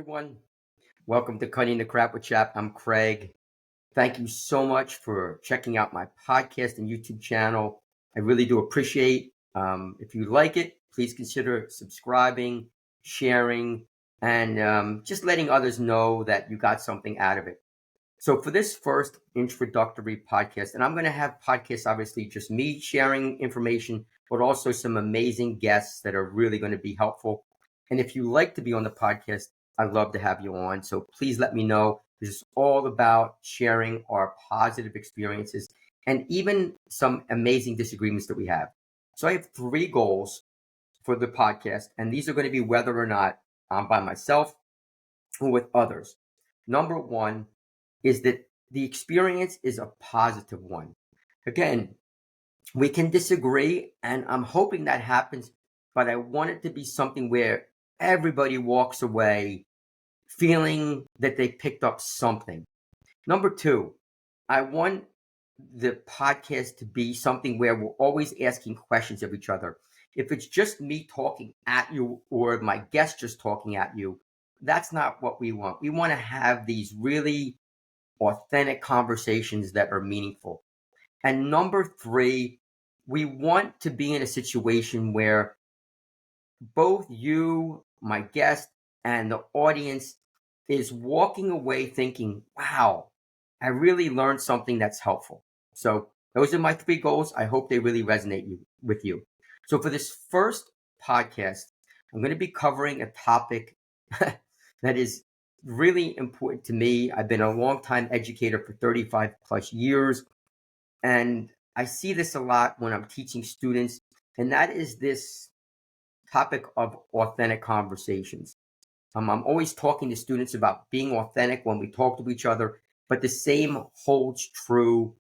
Everyone. Welcome to Cutting the Crap with Shap. I'm Craig. Thank you so much for checking out my podcast and YouTube channel. I really do appreciate. If you like it, please consider subscribing, sharing, and just letting others know that you got something out of it. So for this first introductory podcast, and I'm going to have podcasts, obviously, just me sharing information, but also some amazing guests that are really going to be helpful. And if you like to be on the podcast, I'd love to have you on. So please let me know. This is all about sharing our positive experiences and even some amazing disagreements that we have. So I have three goals for the podcast, and these are going to be whether or not I'm by myself or with others. Number one is that the experience is a positive one. Again, we can disagree, and I'm hoping that happens, but I want it to be something where everybody walks away feeling that they picked up something. Number two, I want the podcast to be something where we're always asking questions of each other. If it's just me talking at you or my guest just talking at you, that's not what we want. We want to have these really authentic conversations that are meaningful. And number three, we want to be in a situation where both you, my guest, and the audience is walking away thinking, wow, I really learned something that's helpful. So those are my three goals. I hope they really resonate with you. So for this first podcast, I'm going to be covering a topic that is really important to me. I've been a long-time educator for 35 plus years, and I see this a lot when I'm teaching students, and that is this topic of authentic conversations. I'm always talking to students about being authentic when we talk to each other, but the same holds true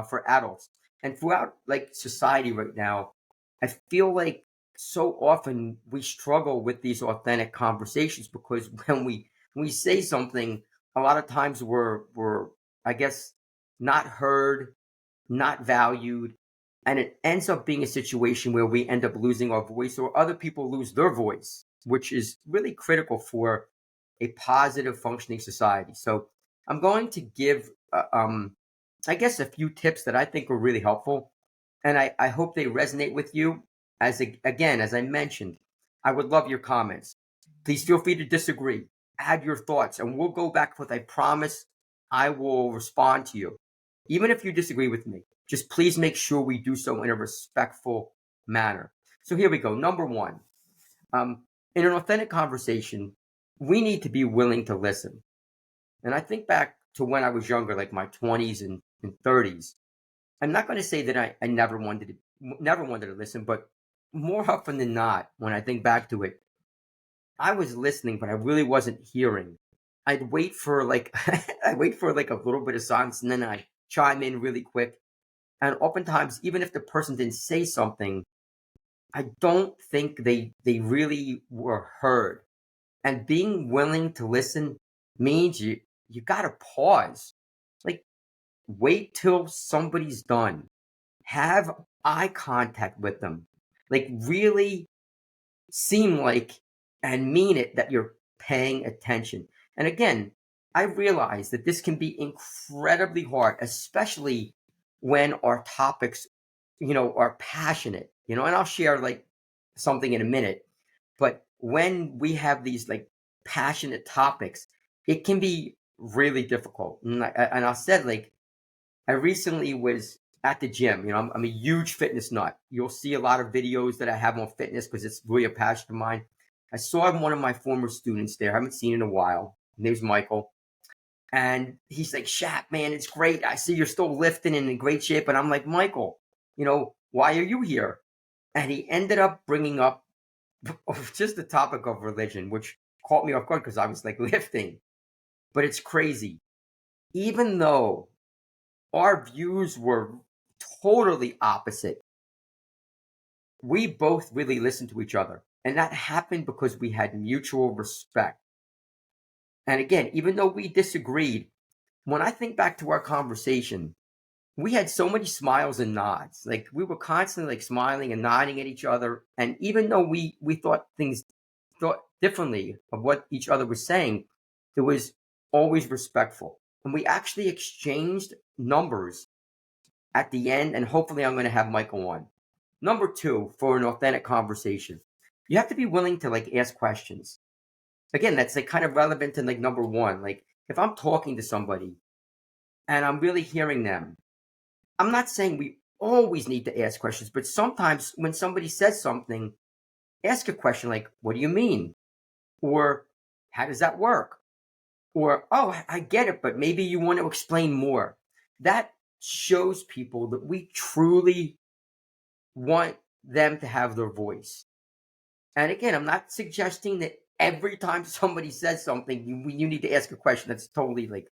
for adults. And throughout like society right now, I feel like so often we struggle with these authentic conversations because when we say something, a lot of times we're I guess not heard, not valued, and it ends up being a situation where we end up losing our voice or other people lose their voice, which is really critical for a positive functioning society. So I'm going to give, I guess, a few tips that I think are really helpful, and I hope they resonate with you. Again, as I mentioned, I would love your comments. Please feel free to disagree, add your thoughts, and we'll go back with. I promise I will respond to you, even if you disagree with me. Just please make sure we do so in a respectful manner. So here we go. Number one, in an authentic conversation, we need to be willing to listen. And I think back to when I was younger, like my 20s and 30s. I'm not going to say that I never wanted to listen, but more often than not, when I think back to it, I was listening, but I really wasn't hearing. I'd wait for like I wait for like a little bit of silence, and then I chime in really quick. And oftentimes, even if the person didn't say something, I don't think they really were heard. And being willing to listen means you gotta pause. Like wait till somebody's done. Have eye contact with them. Like really seem like and mean it that you're paying attention. And again, I realize that this can be incredibly hard, especially when our topics, are passionate, and I'll share like something in a minute. But when we have these like passionate topics, it can be really difficult. And I said, like, I recently was at the gym. I'm a huge fitness nut. You'll see a lot of videos that I have on fitness because it's really a passion of mine. I saw one of my former students there. I haven't seen in a while. His name's Michael. And he's like, Shap, man, it's great. I see you're still lifting and in great shape. And I'm like, Michael, why are you here? And he ended up bringing up just the topic of religion, which caught me off guard because I was like lifting. But it's crazy. Even though our views were totally opposite, we both really listened to each other. And that happened because we had mutual respect. And again, even though we disagreed, when I think back to our conversation, we had so many smiles and nods. Like we were constantly like smiling and nodding at each other. And even though we thought differently of what each other was saying, it was always respectful. And we actually exchanged numbers at the end, and hopefully I'm going to have Michael on. Number two, for an authentic conversation, you have to be willing to like ask questions. Again, that's like kind of relevant to like number one. Like if I'm talking to somebody and I'm really hearing them, I'm not saying we always need to ask questions, but sometimes when somebody says something, ask a question like, what do you mean? Or how does that work? Or, oh, I get it, but maybe you want to explain more. That shows people that we truly want them to have their voice. And again, I'm not suggesting that every time somebody says something, you need to ask a question. That's totally like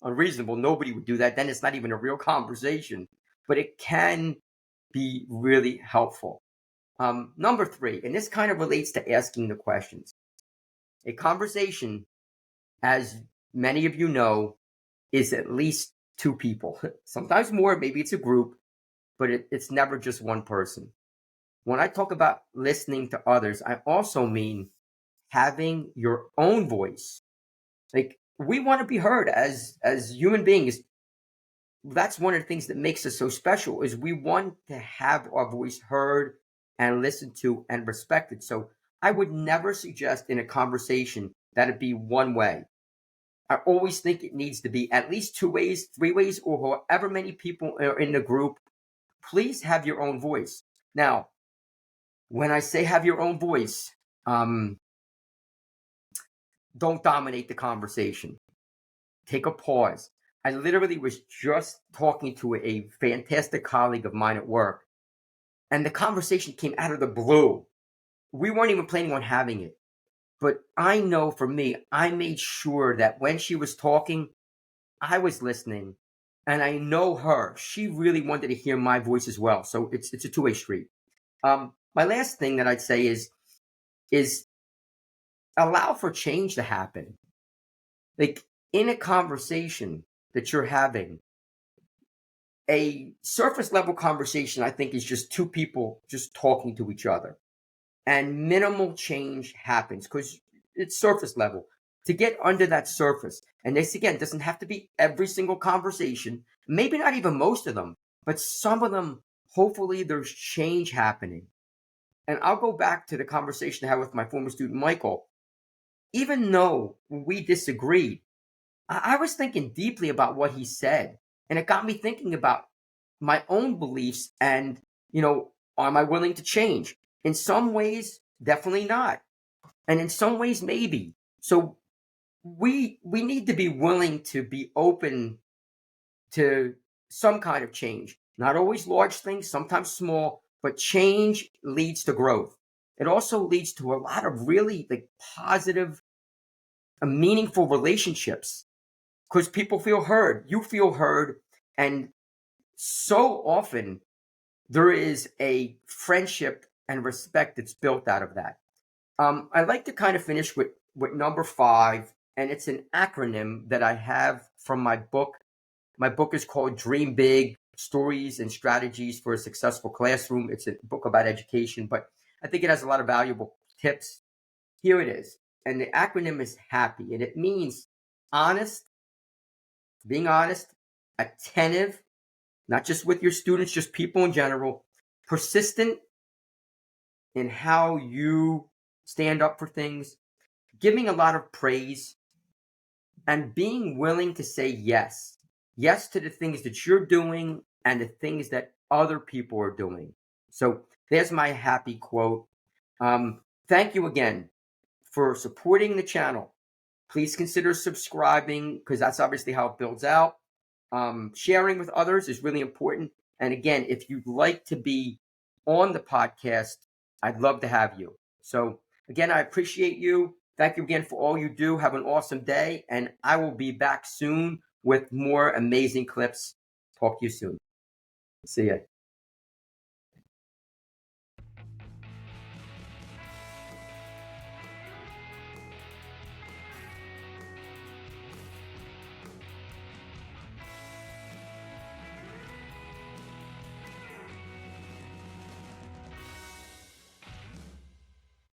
unreasonable. Nobody would do that. Then it's not even a real conversation, but it can be really helpful. Number three, and this kind of relates to asking the questions. A conversation, as many of you know, is at least two people, sometimes more, maybe it's a group, but it's never just one person. When I talk about listening to others, I also mean having your own voice. Like we want to be heard as human beings. That's one of the things that makes us so special is we want to have our voice heard and listened to and respected. So I would never suggest in a conversation that it be one way. I always think it needs to be at least two ways, three ways, or however many people are in the group. Please have your own voice. Now, when I say have your own voice, don't dominate the conversation. Take a pause. I literally was just talking to a fantastic colleague of mine at work, and the conversation came out of the blue. We weren't even planning on having it. But I know for me, I made sure that when she was talking, I was listening, and I know her. She really wanted to hear my voice as well. So it's a two-way street. My last thing that I'd say is allow for change to happen. Like in a conversation that you're having, a surface level conversation, I think, is just two people just talking to each other, and minimal change happens because it's surface level. To get under that surface, and this again doesn't have to be every single conversation, maybe not even most of them, but some of them, hopefully, there's change happening. And I'll go back to the conversation I had with my former student, Michael. Even though we disagreed, I was thinking deeply about what he said, and it got me thinking about my own beliefs and, am I willing to change? In some ways, definitely not. And in some ways, maybe. So we need to be willing to be open to some kind of change. Not always large things, sometimes small, but change leads to growth. It also leads to a lot of really like positive, meaningful relationships because people feel heard, you feel heard, and so often there is a friendship and respect that's built out of that. I like to kind of finish with number five, and it's an acronym that I have from my book. My book is called Dream Big: Stories and Strategies for a Successful Classroom. It's a book about education, but I think it has a lot of valuable tips. Here it is. And the acronym is HAPPY, and it means honest, being honest, attentive, not just with your students, just people in general, persistent in how you stand up for things, giving a lot of praise, and being willing to say yes. Yes to the things that you're doing and the things that other people are doing. So there's my happy quote. Thank you again for supporting the channel. Please consider subscribing because that's obviously how it builds out. Sharing with others is really important. And again, if you'd like to be on the podcast, I'd love to have you. So again, I appreciate you. Thank you again for all you do. Have an awesome day. And I will be back soon with more amazing clips. Talk to you soon. See ya.